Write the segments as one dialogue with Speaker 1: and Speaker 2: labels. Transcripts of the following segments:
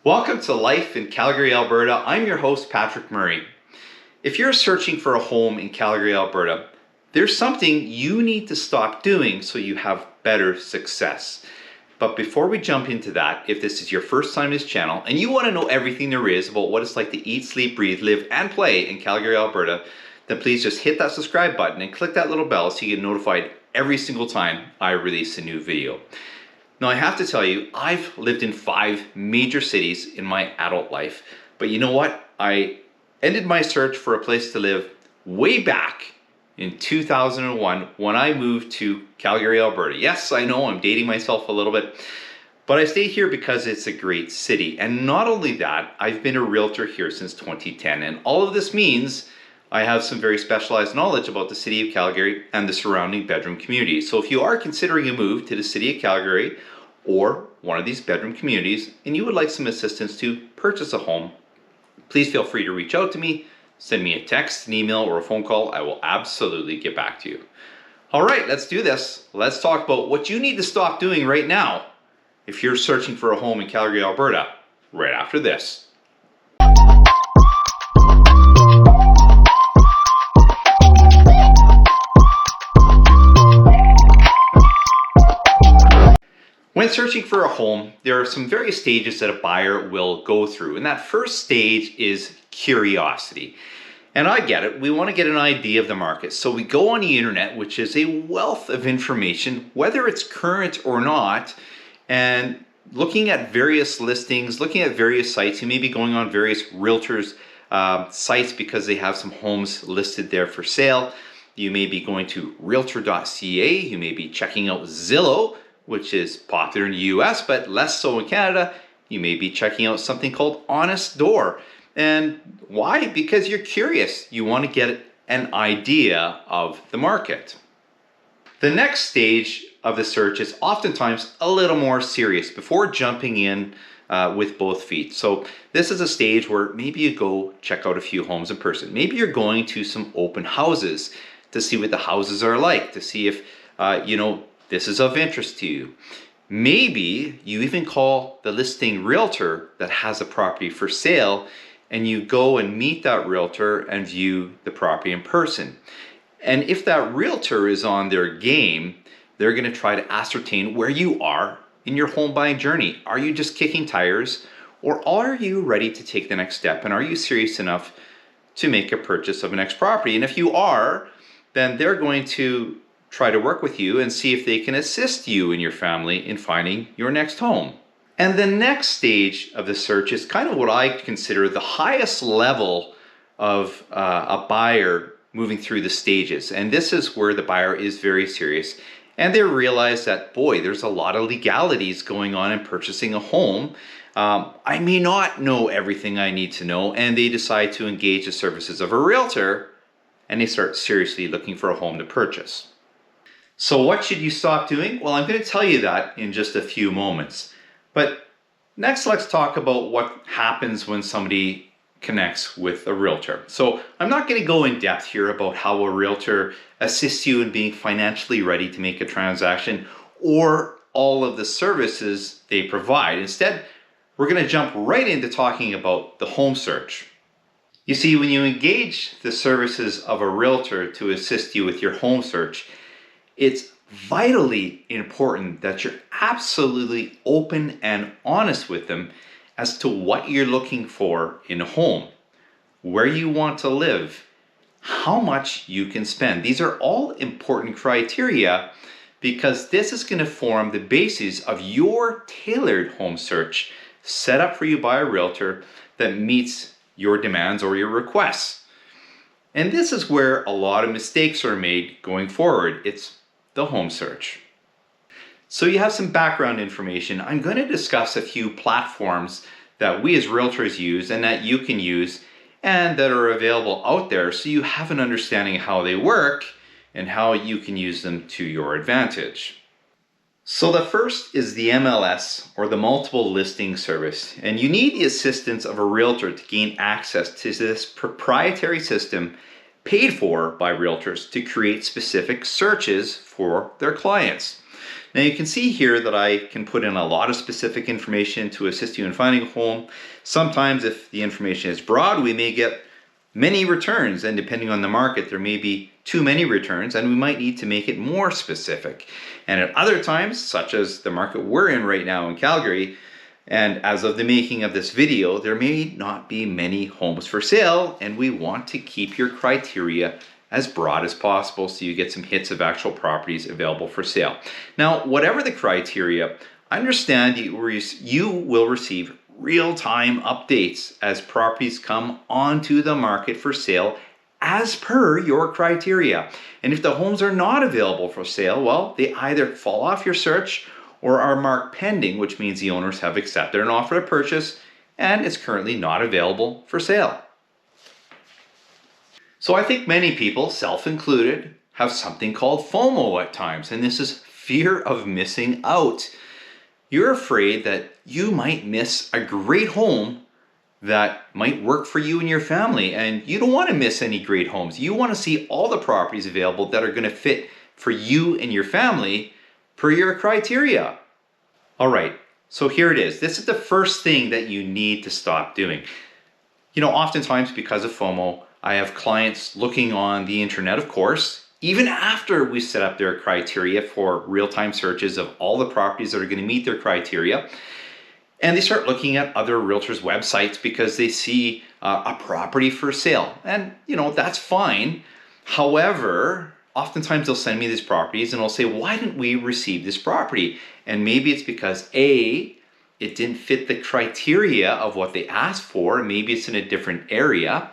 Speaker 1: Welcome to Life in Calgary, Alberta. I'm your host, Patrick Murray. If you're searching for a home in Calgary, Alberta, there's something you need to stop doing so you have better success. But before we jump into that, if this is your first time on this channel and you want to know everything there is about what it's like to eat, sleep, breathe, live, and play in Calgary, Alberta, then please just hit that subscribe button and click that little bell so you get notified every single time I release a new video. Now, I have to tell you, I've lived in 5 major cities in my adult life, but you know what? I ended my search for a place to live way back in 2001 when I moved to Calgary, Alberta. Yes, I know I'm dating myself a little bit, but I stayed here because it's a great city. And not only that, I've been a realtor here since 2010, and all of this means I have some very specialized knowledge about the city of Calgary and the surrounding bedroom communities. So if you are considering a move to the city of Calgary or one of these bedroom communities and you would like some assistance to purchase a home, please feel free to reach out to me. Send me a text, an email, or a phone call. I will absolutely get back to you. All right, let's do this. Let's talk about what you need to stop doing right now if you're searching for a home in Calgary, Alberta, right after this. When searching for a home, there are some various stages that a buyer will go through. And that first stage is curiosity. And I get it. We want to get an idea of the market. So we go on the internet, which is a wealth of information, whether it's current or not, and looking at various listings, looking at various sites. You may be going on various realtors' sites because they have some homes listed there for sale. You may be going to realtor.ca. You may be checking out Zillow, which is popular in the US, but less so in Canada. You may be checking out something called Honest Door. And why? Because you're curious. You want to get an idea of the market. The next stage of the search is oftentimes a little more serious before jumping in with both feet. So this is a stage where maybe you go check out a few homes in person. Maybe you're going to some open houses to see what the houses are like, to see if, this is of interest to you. Maybe you even call the listing realtor that has a property for sale and you go and meet that realtor and view the property in person. And if that realtor is on their game, they're going to try to ascertain where you are in your home buying journey. Are you just kicking tires, or are you ready to take the next step? And are you serious enough to make a purchase of a next property? And if you are, then they're going to try to work with you and see if they can assist you and your family in finding your next home. And the next stage of the search is kind of what I consider the highest level of a buyer moving through the stages. And this is where the buyer is very serious and they realize that, boy, there's a lot of legalities going on in purchasing a home. I may not know everything I need to know, and they decide to engage the services of a realtor and they start seriously looking for a home to purchase. So what should you stop doing? Well, I'm going to tell you that in just a few moments. But next, let's talk about what happens when somebody connects with a realtor. So I'm not going to go in depth here about how a realtor assists you in being financially ready to make a transaction or all of the services they provide. Instead, we're going to jump right into talking about the home search. You see, when you engage the services of a realtor to assist you with your home search, it's vitally important that you're absolutely open and honest with them as to what you're looking for in a home, where you want to live, how much you can spend. These are all important criteria because this is going to form the basis of your tailored home search set up for you by a realtor that meets your demands or your requests. And this is where a lot of mistakes are made going forward. It's the home search. So you have some background information. I'm going to discuss a few platforms that we as realtors use and that you can use and that are available out there so you have an understanding of how they work and how you can use them to your advantage. So the first is the MLS, or the multiple listing service, and you need the assistance of a realtor to gain access to this proprietary system paid for by realtors to create specific searches for their clients. Now you can see here that I can put in a lot of specific information to assist you in finding a home. Sometimes if the information is broad, we may get many returns, and depending on the market, there may be too many returns and we might need to make it more specific. And at other times, such as the market we're in right now in Calgary, and as of the making of this video, there may not be many homes for sale, and we want to keep your criteria as broad as possible so you get some hits of actual properties available for sale. Now, whatever the criteria, understand you will receive real-time updates as properties come onto the market for sale as per your criteria. And if the homes are not available for sale, well, they either fall off your search or are marked pending, which means the owners have accepted an offer to purchase and it's currently not available for sale. So I think many people, self-included, have something called FOMO at times, and this is fear of missing out. You're afraid that you might miss a great home that might work for you and your family, and you don't want to miss any great homes. You want to see all the properties available that are going to fit for you and your family per your criteria. All right, so here it is. This is the first thing that you need to stop doing. You know, oftentimes because of FOMO, I have clients looking on the internet, of course, even after we set up their criteria for real-time searches of all the properties that are going to meet their criteria. And they start looking at other realtors' websites because they see a property for sale. And, you know, that's fine. However, oftentimes they'll send me these properties and I'll say, why didn't we receive this property? And maybe it's because A, it didn't fit the criteria of what they asked for. Maybe it's in a different area.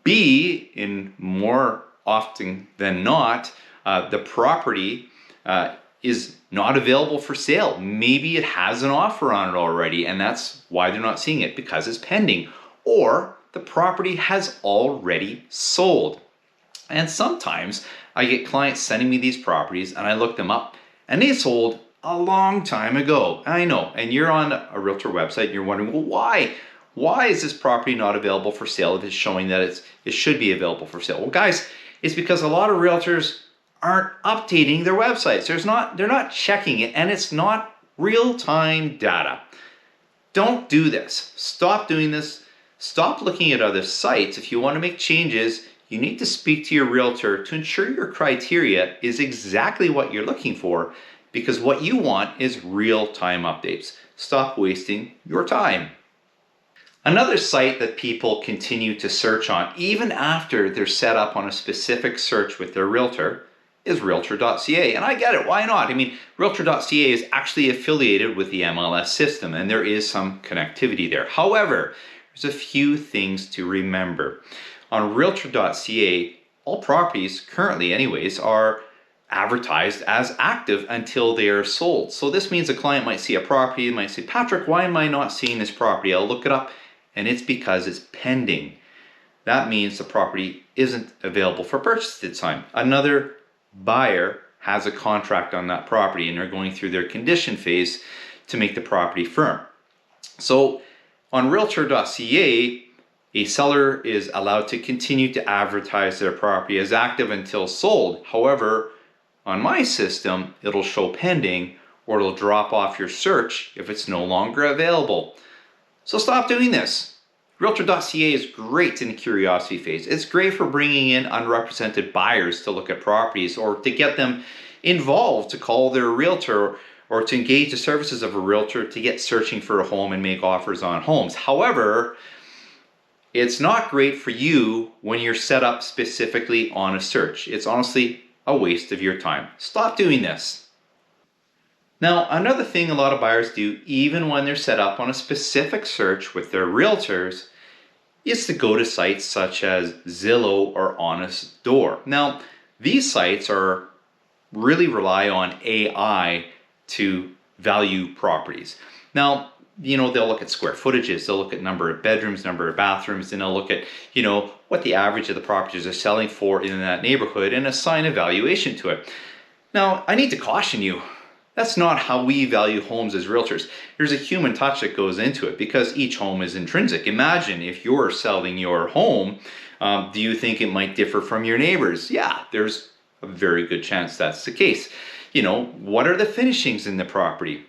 Speaker 1: B, in more often than not, the property is not available for sale. Maybe it has an offer on it already, and that's why they're not seeing it, because it's pending. Or the property has already sold. And sometimes I get clients sending me these properties and I look them up and they sold a long time ago. I know, and you're on a realtor website and you're wondering, well, why? Why is this property not available for sale if it's showing that it should be available for sale? Well, guys, it's because a lot of realtors aren't updating their websites. They're not checking it, and it's not real-time data. Don't do this. Stop doing this. Stop looking at other sites. If you want to make changes, you need to speak to your realtor to ensure your criteria is exactly what you're looking for, because what you want is real-time updates. Stop wasting your time. Another site that people continue to search on, even after they're set up on a specific search with their realtor, is Realtor.ca. And I get it, why not? I mean, Realtor.ca is actually affiliated with the MLS system, and there is some connectivity there. However, there's a few things to remember. On Realtor.ca, all properties, currently anyways, are advertised as active until they are sold. So this means a client might see a property and might say, Patrick, why am I not seeing this property? I'll look it up, and it's because it's pending. That means the property isn't available for purchase at the time. Another buyer has a contract on that property and they're going through their condition phase to make the property firm. So on Realtor.ca, a seller is allowed to continue to advertise their property as active until sold. However, on my system, it'll show pending, or it'll drop off your search if it's no longer available. So stop doing this. Realtor.ca is great in the curiosity phase. It's great for bringing in unrepresented buyers to look at properties, or to get them involved, to call their realtor, or to engage the services of a realtor to get searching for a home and make offers on homes. However, it's not great for you when you're set up specifically on a search. It's honestly a waste of your time. Stop doing this. Now, another thing a lot of buyers do, even when they're set up on a specific search with their realtors, is to go to sites such as Zillow or Honest Door. Now, these sites really rely on AI to value properties. Now, you know, they'll look at square footages, they'll look at number of bedrooms, number of bathrooms, and they'll look at, you know, what the average of the properties are selling for in that neighborhood and assign a valuation to it. Now, I need to caution you, that's not how we value homes as realtors. There's a human touch that goes into it because each home is intrinsic. Imagine if you're selling your home, do you think it might differ from your neighbors? Yeah, there's a very good chance that's the case. What are the finishings in the property?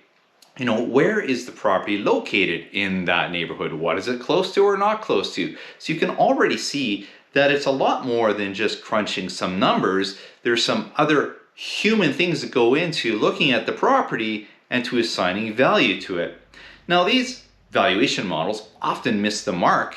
Speaker 1: Where is the property located in that neighborhood? What is it close to or not close to? So you can already see that it's a lot more than just crunching some numbers. There's some other human things that go into looking at the property and to assigning value to it. Now, these valuation models often miss the mark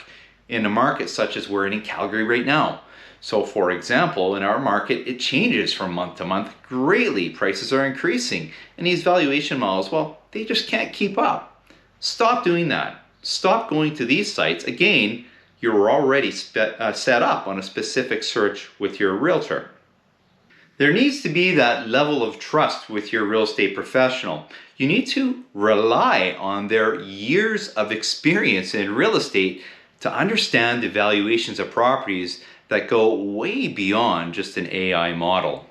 Speaker 1: in a market such as we're in Calgary right now. So for example, in our market, it changes from month to month greatly. Prices are increasing, and these valuation models, well, they just can't keep up. Stop doing that. Stop going to these sites. Again, you're already set up on a specific search with your realtor. There needs to be that level of trust with your real estate professional. You need to rely on their years of experience in real estate to understand the valuations of properties that go way beyond just an AI model.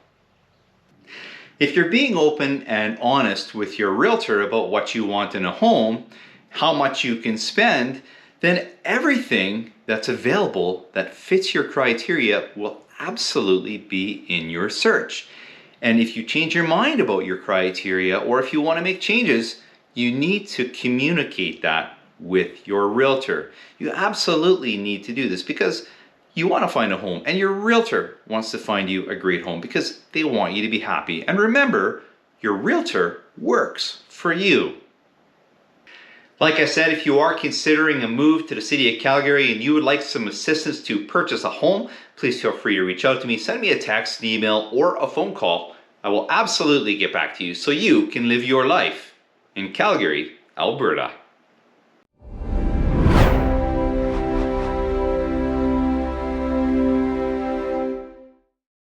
Speaker 1: If you're being open and honest with your realtor about what you want in a home, how much you can spend, then everything that's available that fits your criteria will absolutely be in your search. And if you change your mind about your criteria, or if you want to make changes, you need to communicate that with your realtor. You absolutely need to do this because you want to find a home, and your realtor wants to find you a great home because they want you to be happy. And remember, your realtor works for you. Like I said, if you are considering a move to the city of Calgary and you would like some assistance to purchase a home, please feel free to reach out to me. Send me a text, an email, or a phone call. I will absolutely get back to you so you can live your life in Calgary, Alberta.